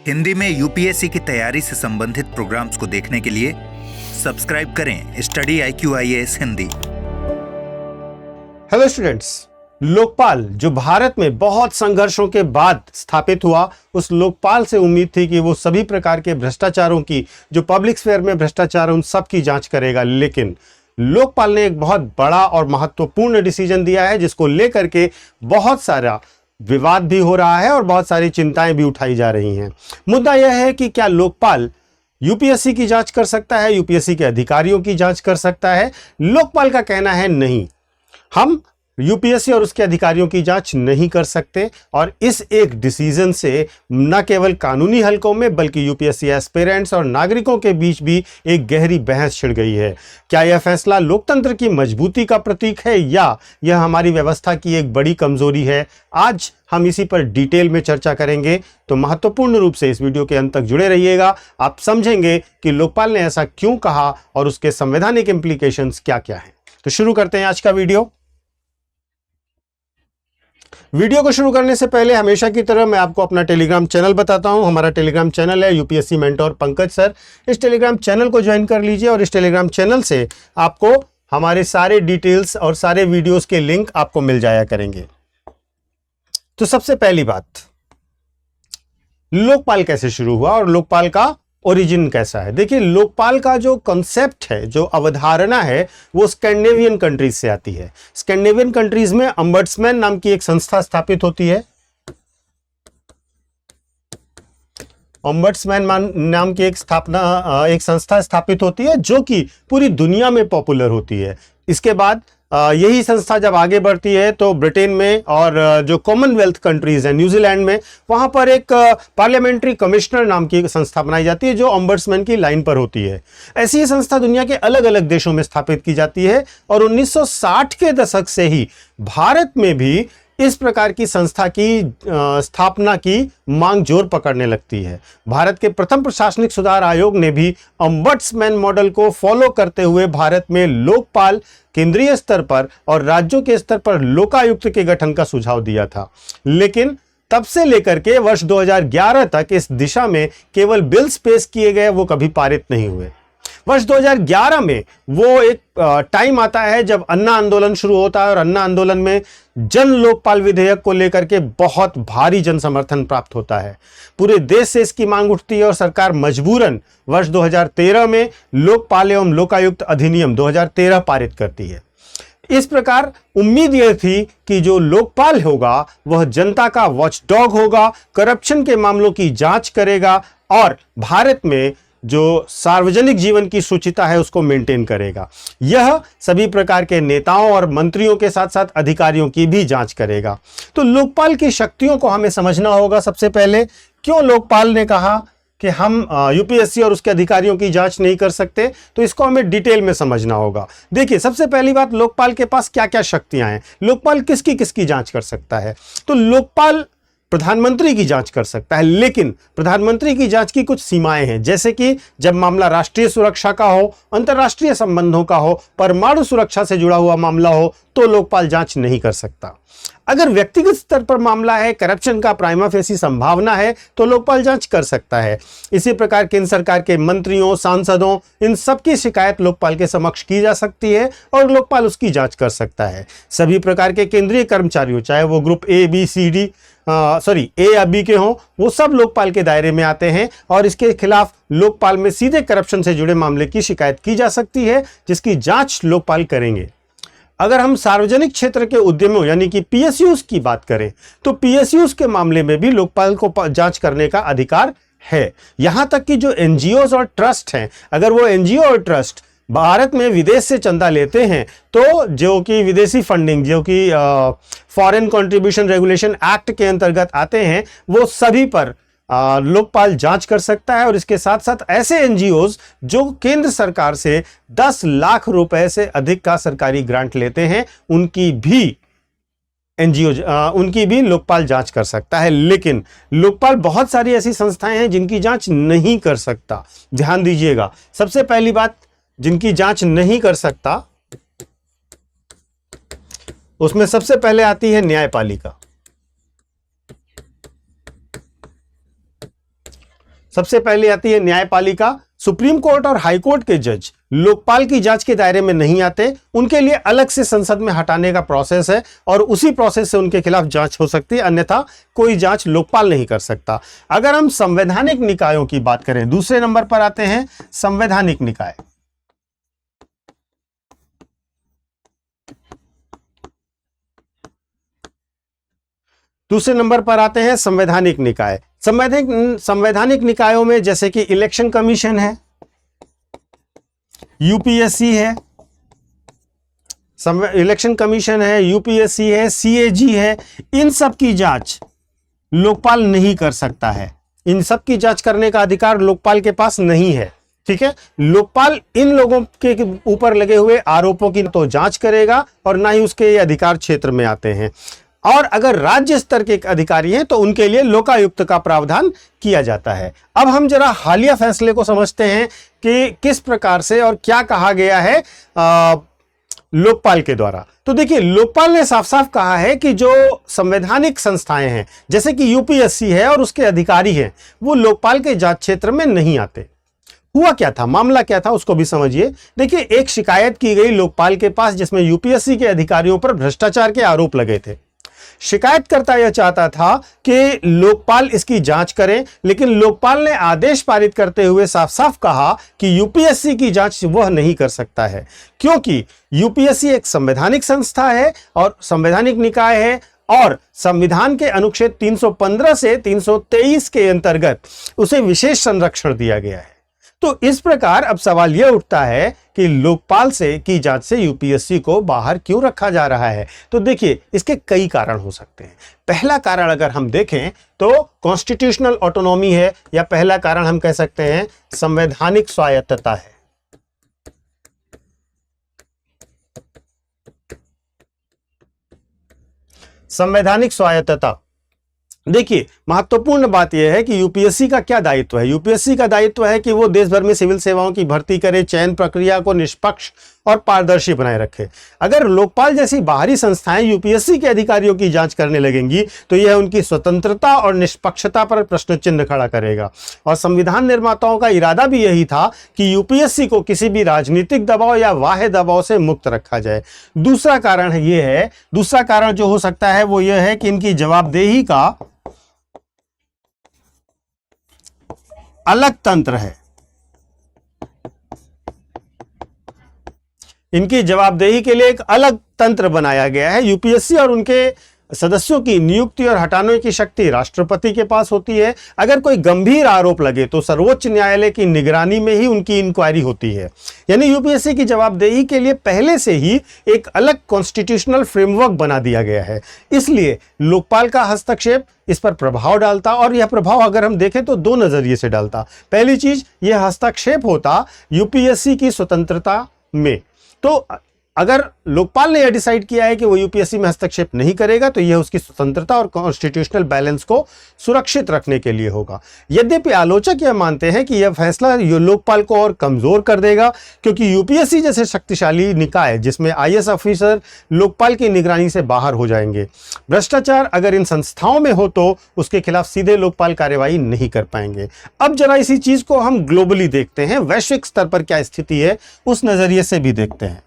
हिंदी में यूपीएससी की तैयारी से संबंधित प्रोग्राम्स को देखने के लिए सब्सक्राइब करें study IQ IAS Hindi. Hello students, Lokpal जो भारत में बहुत संघर्षों के बाद स्थापित हुआ, उस लोकपाल से उम्मीद थी कि वो सभी प्रकार के भ्रष्टाचारों की, जो पब्लिक स्फेयर में भ्रष्टाचार, उन सब की जांच करेगा। लेकिन लोकपाल ने एक बहुत बड़ा और महत्वपूर्ण डिसीजन दिया है, जिसको लेकर के बहुत सारा विवाद भी हो रहा है और बहुत सारी चिंताएं भी उठाई जा रही हैं। मुद्दा यह है कि क्या लोकपाल यूपीएससी की जांच कर सकता है, यूपीएससी के अधिकारियों की जांच कर सकता है? लोकपाल का कहना है नहीं, हम यूपीएससी और उसके अधिकारियों की जांच नहीं कर सकते। और इस एक डिसीजन से न केवल कानूनी हलकों में बल्कि यूपीएससी एस्पिरेंट्स और नागरिकों के बीच भी एक गहरी बहस छिड़ गई है। क्या यह फैसला लोकतंत्र की मजबूती का प्रतीक है या यह हमारी व्यवस्था की एक बड़ी कमजोरी है? आज हम इसी पर डिटेल में चर्चा करेंगे, तो महत्वपूर्ण रूप से इस वीडियो के अंत तक जुड़े रहिएगा। आप समझेंगे कि लोकपाल ने ऐसा क्यों कहा और उसके संवैधानिक इंप्लीकेशंस क्या क्या हैं। तो शुरू करते हैं आज का वीडियो को शुरू करने से पहले हमेशा की तरह मैं आपको अपना टेलीग्राम चैनल बताता हूं। हमारा टेलीग्राम चैनल है यूपीएससी मेंटोर पंकज सर। इस टेलीग्राम चैनल को ज्वाइन कर लीजिए और इस टेलीग्राम चैनल से आपको हमारे सारे डिटेल्स और सारे वीडियोस के लिंक आपको मिल जाया करेंगे। तो सबसे पहली बात, लोकपाल कैसे शुरू हुआ और लोकपाल का ओरिजिन कैसा है? देखिए, लोकपाल का जो कॉन्सेप्ट है, जो अवधारणा है, वो स्कैंडिनेवियन कंट्रीज से आती है। स्कैंडिनेवियन कंट्रीज में अम्बड्समैन नाम की एक संस्था स्थापित होती है। ओम्बड्समैन नाम की एक संस्था स्थापित होती है जो कि पूरी दुनिया में पॉपुलर होती है। इसके बाद यही संस्था जब आगे बढ़ती है तो ब्रिटेन में और जो कॉमनवेल्थ कंट्रीज है, न्यूजीलैंड में, वहां पर एक पार्लियामेंट्री कमिश्नर नाम की एक संस्था बनाई जाती है जो ओम्बड्समैन की लाइन पर होती है। ऐसी ही संस्था दुनिया के अलग अलग देशों में स्थापित की जाती है और 1960 के दशक से ही भारत में भी इस प्रकार की संस्था की स्थापना की मांग जोर पकड़ने लगती है। भारत के प्रथम प्रशासनिक सुधार आयोग ने भी ओम्बड्समैन मॉडल को फॉलो करते हुए भारत में लोकपाल, केंद्रीय स्तर पर और राज्यों के स्तर पर लोकायुक्त के गठन का सुझाव दिया था। लेकिन तब से लेकर के वर्ष 2011 तक इस दिशा में केवल बिल्स पेश किए गए, वो कभी पारित नहीं हुए। वर्ष 2011 में वो एक टाइम आता है जब अन्ना आंदोलन शुरू होता है और अन्ना आंदोलन में जन लोकपाल विधेयक को लेकर के बहुत भारी जन समर्थन प्राप्त होता है। पूरे देश से इसकी मांग उठती है और सरकार मजबूरन वर्ष 2013 में लोकपाल एवं लोकायुक्त अधिनियम 2013 पारित करती है। इस प्रकार उम्मीद यह थी कि जो लोकपाल होगा वह जनता का वॉचडॉग होगा, करप्शन के मामलों की जांच करेगा और भारत में जो सार्वजनिक जीवन की शुचिता है उसको मेंटेन करेगा। यह सभी प्रकार के नेताओं और मंत्रियों के साथ साथ अधिकारियों की भी जांच करेगा। तो लोकपाल की शक्तियों को हमें समझना होगा। सबसे पहले, क्यों लोकपाल ने कहा कि हम यूपीएससी और उसके अधिकारियों की जांच नहीं कर सकते, तो इसको हमें डिटेल में समझना होगा। देखिए, सबसे पहली बात, लोकपाल के पास क्या क्या शक्तियां हैं। लोकपाल किसकी किसकी जांच कर सकता है? तो लोकपाल प्रधानमंत्री की जांच कर सकता है, लेकिन प्रधानमंत्री की जांच की कुछ सीमाएं हैं। जैसे कि जब मामला राष्ट्रीय सुरक्षा का हो, अंतर्राष्ट्रीय संबंधों का हो, परमाणु सुरक्षा से जुड़ा हुआ मामला हो, तो लोकपाल जांच नहीं कर सकता। अगर व्यक्तिगत स्तर पर मामला है, करप्शन का प्राइमा फेसी संभावना है, तो लोकपाल जांच कर सकता है। इसी प्रकार केंद्र सरकार के मंत्रियों, सांसदों, इन सब की शिकायत लोकपाल के समक्ष की जा सकती है और लोकपाल उसकी जांच कर सकता है। सभी प्रकार के केंद्रीय कर्मचारियों, चाहे वो ग्रुप ए या बी के हों, वो सब लोकपाल के दायरे में आते हैं और इसके खिलाफ लोकपाल में सीधे करप्शन से जुड़े मामले की शिकायत की जा सकती है, जिसकी जांच लोकपाल करेंगे। अगर हम सार्वजनिक क्षेत्र के उद्यमों यानी कि पीएसयूज की बात करें, तो पीएसयूज के मामले में भी लोकपाल को जांच करने का अधिकार है। यहां तक कि जो एनजीओज और ट्रस्ट हैं, अगर वो एनजीओ और ट्रस्ट भारत में विदेश से चंदा लेते हैं, तो जो कि विदेशी फंडिंग, जो कि फॉरेन कंट्रीब्यूशन रेगुलेशन एक्ट के अंतर्गत आते हैं, वो सभी पर लोकपाल जांच कर सकता है। और इसके साथ साथ ऐसे एनजीओज जो केंद्र सरकार से 10 लाख रुपए से अधिक का सरकारी ग्रांट लेते हैं, उनकी भी लोकपाल जांच कर सकता है। लेकिन लोकपाल बहुत सारी ऐसी संस्थाएं हैं जिनकी जांच नहीं कर सकता। ध्यान दीजिएगा, सबसे पहली बात, जिनकी जांच नहीं कर सकता उसमें सबसे पहले आती है न्यायपालिका। सबसे पहले आती है न्यायपालिका। सुप्रीम कोर्ट और हाई कोर्ट के जज लोकपाल की जांच के दायरे में नहीं आते, उनके लिए अलग से संसद में हटाने का प्रोसेस है और उसी प्रोसेस से उनके खिलाफ जांच हो सकती है, अन्यथा कोई जांच लोकपाल नहीं कर सकता। अगर हम संवैधानिक निकायों की बात करें, दूसरे नंबर पर आते हैं संवैधानिक निकाय। दूसरे नंबर पर आते हैं संवैधानिक निकाय। संवैधानिक निकायों में जैसे कि इलेक्शन कमीशन है, यूपीएससी है, इलेक्शन कमीशन है, यूपीएससी है, सीएजी है, इन सब की जांच लोकपाल नहीं कर सकता है। इन सब की जांच करने का अधिकार लोकपाल के पास नहीं है। ठीक है, लोकपाल इन लोगों के ऊपर लगे हुए आरोपों की तो जांच करेगा और ना ही उसके ये अधिकार क्षेत्र में आते हैं। और अगर राज्य स्तर के अधिकारी हैं तो उनके लिए लोकायुक्त का प्रावधान किया जाता है। अब हम जरा हालिया फैसले को समझते हैं कि किस प्रकार से और क्या कहा गया है लोकपाल के द्वारा। तो देखिए, लोकपाल ने साफ साफ कहा है कि जो संवैधानिक संस्थाएं हैं जैसे कि यूपीएससी है और उसके अधिकारी हैं, वो लोकपाल के जांच क्षेत्र में नहीं आते। हुआ क्या था, मामला क्या था, उसको भी समझिए। देखिए, एक शिकायत की गई लोकपाल के पास जिसमें यूपीएससी के अधिकारियों पर भ्रष्टाचार के आरोप लगे थे। शिकायतकर्ता यह चाहता था कि लोकपाल इसकी जांच करे, लेकिन लोकपाल ने आदेश पारित करते हुए साफ साफ कहा कि यूपीएससी की जांच वह नहीं कर सकता है, क्योंकि यूपीएससी एक संवैधानिक संस्था है और संवैधानिक निकाय है और संविधान के अनुच्छेद 315 से 323 के अंतर्गत उसे विशेष संरक्षण दिया गया है। तो इस प्रकार अब सवाल यह उठता है कि लोकपाल से की जांच से यूपीएससी को बाहर क्यों रखा जा रहा है। तो देखिए, इसके कई कारण हो सकते हैं। पहला कारण अगर हम देखें तो कॉन्स्टिट्यूशनल ऑटोनॉमी है, या पहला कारण हम कह सकते हैं संवैधानिक स्वायत्तता है। संवैधानिक स्वायत्तता, देखिए, महत्वपूर्ण बात यह है कि यूपीएससी का क्या दायित्व है। यूपीएससी का दायित्व है कि वो देश भर में सिविल सेवाओं की भर्ती करे, चयन प्रक्रिया को निष्पक्ष और पारदर्शी बनाए रखे। अगर लोकपाल जैसी बाहरी संस्थाएं यूपीएससी के अधिकारियों की जांच करने लगेंगी तो यह उनकी स्वतंत्रता और निष्पक्षता पर प्रश्न चिन्ह खड़ा करेगा। और संविधान निर्माताओं का इरादा भी यही था कि यूपीएससी को किसी भी राजनीतिक दबाव या बाह्य दबाव से मुक्त रखा जाए। दूसरा कारण जो हो सकता है वो यह है कि इनकी जवाबदेही का अलग तंत्र है। इनकी जवाबदेही के लिए एक अलग तंत्र बनाया गया है। यूपीएससी और उनके सदस्यों की नियुक्ति और हटाने की शक्ति राष्ट्रपति के पास होती है। अगर कोई गंभीर आरोप लगे तो सर्वोच्च न्यायालय की निगरानी में ही उनकी इंक्वायरी होती है। यानी यूपीएससी की जवाबदेही के लिए पहले से ही एक अलग कॉन्स्टिट्यूशनल फ्रेमवर्क बना दिया गया है। इसलिए लोकपाल का हस्तक्षेप इस पर प्रभाव डालता, और यह प्रभाव अगर हम देखें तो दो नजरिए से डालता। पहली चीज, यह हस्तक्षेप होता यूपीएससी की स्वतंत्रता में। तो अगर लोकपाल ने यह डिसाइड किया है कि वो यूपीएससी में हस्तक्षेप नहीं करेगा तो यह उसकी स्वतंत्रता और कॉन्स्टिट्यूशनल बैलेंस को सुरक्षित रखने के लिए होगा। यद्यपि आलोचक यह मानते हैं कि यह फैसला लोकपाल को और कमजोर कर देगा, क्योंकि यूपीएससी जैसे शक्तिशाली निकाय जिसमें आईएएस ऑफिसर लोकपाल की निगरानी से बाहर हो जाएंगे। भ्रष्टाचार अगर इन संस्थाओं में हो तो उसके खिलाफ सीधे लोकपाल कार्यवाही नहीं कर पाएंगे। अब जरा इसी चीज को हम ग्लोबली देखते हैं, वैश्विक स्तर पर क्या स्थिति है उस नजरिए से भी देखते हैं।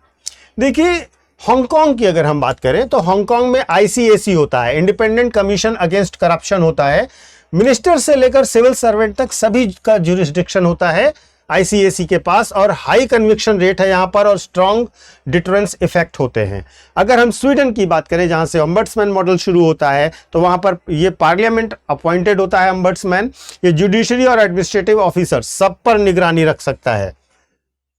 देखिए, हांगकांग की अगर हम बात करें तो हांगकांग में आईसीएसी होता है, इंडिपेंडेंट कमीशन अगेंस्ट करप्शन होता है। मिनिस्टर से लेकर सिविल सर्वेंट तक सभी का ज्यूरिसडिक्शन होता है आईसीएसी के पास, और हाई कन्विक्शन रेट है यहाँ पर, और स्ट्रॉन्ग डिटरेंस इफेक्ट होते हैं। अगर हम स्वीडन की बात करें जहाँ से ऑम्बड्समैन मॉडल शुरू होता है, तो वहाँ पर ये पार्लियामेंट अपॉइंटेड होता है ऑम्बड्समैन। ये जुडिशरी और एडमिनिस्ट्रेटिव ऑफिसर सब पर निगरानी रख सकता है।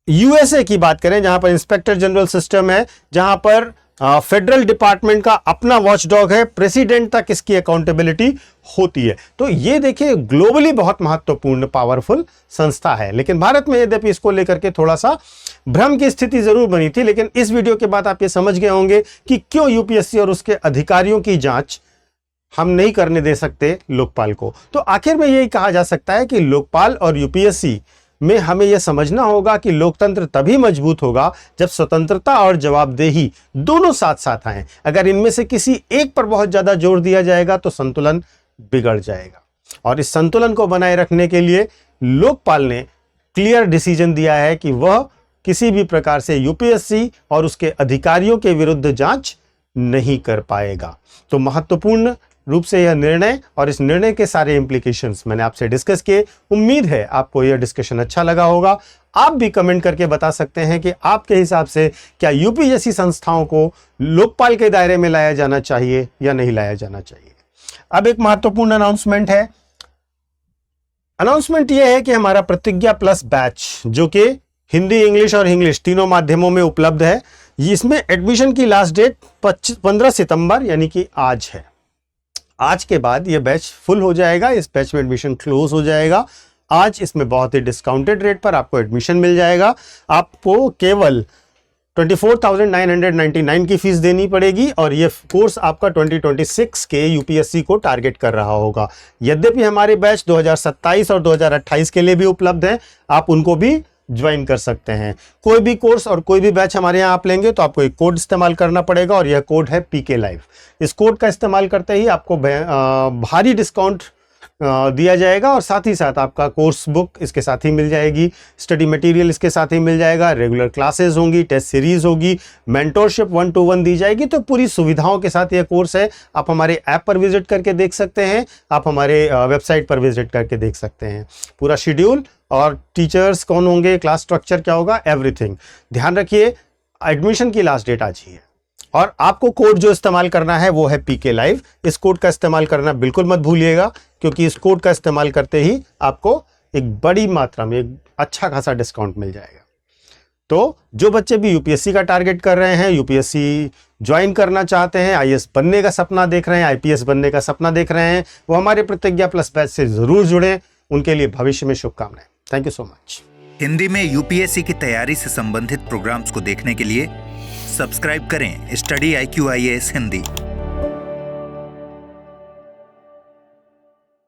यूएसए की बात करें जहां पर इंस्पेक्टर जनरल सिस्टम है, जहां पर फेडरल डिपार्टमेंट का अपना वॉचडॉग है, प्रेसिडेंट तक इसकी अकाउंटेबिलिटी होती है। तो ये देखिए, ग्लोबली बहुत महत्वपूर्ण पावरफुल संस्था है। लेकिन भारत में यद्यपि इसको लेकर के थोड़ा सा भ्रम की स्थिति जरूर बनी थी, लेकिन इस वीडियो के बाद आप ये समझ गए होंगे कि क्यों यूपीएससी और उसके अधिकारियों की जांच हम नहीं करने दे सकते लोकपाल को। तो आखिर में यही कहा जा सकता है कि लोकपाल और यूपीएससी में हमें यह समझना होगा कि लोकतंत्र तभी मजबूत होगा जब स्वतंत्रता और जवाबदेही दोनों साथ साथ आए। अगर इनमें से किसी एक पर बहुत ज्यादा जोर दिया जाएगा तो संतुलन बिगड़ जाएगा। और इस संतुलन को बनाए रखने के लिए लोकपाल ने क्लियर डिसीजन दिया है कि वह किसी भी प्रकार से यूपीएससी और उसके अधिकारियों के विरुद्ध जांच नहीं कर पाएगा। तो महत्वपूर्ण रूप से यह निर्णय और इस निर्णय के सारे इंप्लीकेशंस मैंने आपसे डिस्कस किए। उम्मीद है आपको यह डिस्कशन अच्छा लगा होगा। आप भी कमेंट करके बता सकते हैं कि आपके हिसाब से क्या यूपी जैसी संस्थाओं को लोकपाल के दायरे में लाया जाना चाहिए या नहीं लाया जाना चाहिए। अब एक महत्वपूर्ण अनाउंसमेंट है। अनाउंसमेंट यह है कि हमारा प्रतिज्ञा प्लस बैच, जो कि हिंदी, इंग्लिश और इंग्लिश तीनों माध्यमों में उपलब्ध है, इसमें एडमिशन की लास्ट डेट 15 सितंबर यानी कि आज है। आज के बाद यह बैच फुल हो जाएगा, इस बैच में एडमिशन क्लोज हो जाएगा। आज इसमें बहुत ही डिस्काउंटेड रेट पर आपको एडमिशन मिल जाएगा। आपको केवल 24,999 की फीस देनी पड़ेगी और यह कोर्स आपका 2026 के यूपीएससी को टारगेट कर रहा होगा। यद्यपि हमारे बैच 2027 और 2028 के लिए भी उपलब्ध हैं, आप उनको भी ज्वाइन कर सकते हैं। कोई भी कोर्स और कोई भी बैच हमारे यहाँ आप लेंगे तो आपको एक कोड इस्तेमाल करना पड़ेगा और यह कोड है PK Live। इस कोड का इस्तेमाल करते ही आपको भारी डिस्काउंट दिया जाएगा और साथ ही साथ आपका कोर्स बुक इसके साथ ही मिल जाएगी, स्टडी मटेरियल इसके साथ ही मिल जाएगा, रेगुलर क्लासेस होंगी, टेस्ट सीरीज होगी, मेंटोरशिप 1-to-1 दी जाएगी। तो पूरी सुविधाओं के साथ यह कोर्स है। आप हमारे ऐप पर विजिट करके देख सकते हैं, आप हमारे वेबसाइट पर विजिट करके देख सकते हैं। पूरा शेड्यूल और टीचर्स कौन होंगे, क्लास स्ट्रक्चर क्या होगा, एवरीथिंग। ध्यान रखिए एडमिशन की लास्ट डेट आज ही है और आपको कोड जो इस्तेमाल करना है वो है PK Live। इस कोड का इस्तेमाल करना बिल्कुल मत भूलिएगा, क्योंकि इस कोड का इस्तेमाल करते ही आपको एक बड़ी मात्रा में एक अच्छा खासा डिस्काउंट मिल जाएगा। तो जो बच्चे भी यूपीएससी का टारगेट कर रहे हैं, यूपीएससी ज्वाइन करना चाहते हैं, IAS बनने का सपना देख रहे हैं, IPS बनने का सपना देख रहे हैं, वो हमारे प्रतिज्ञा प्लस बैच से जरूर जुड़ें। उनके लिए भविष्य में शुभकामनाएं। Thank you so much. Hindi में यूपीएससी की तैयारी से संबंधित प्रोग्राम्स को देखने के लिए सब्सक्राइब करें स्टडी IQ IAS हिंदी।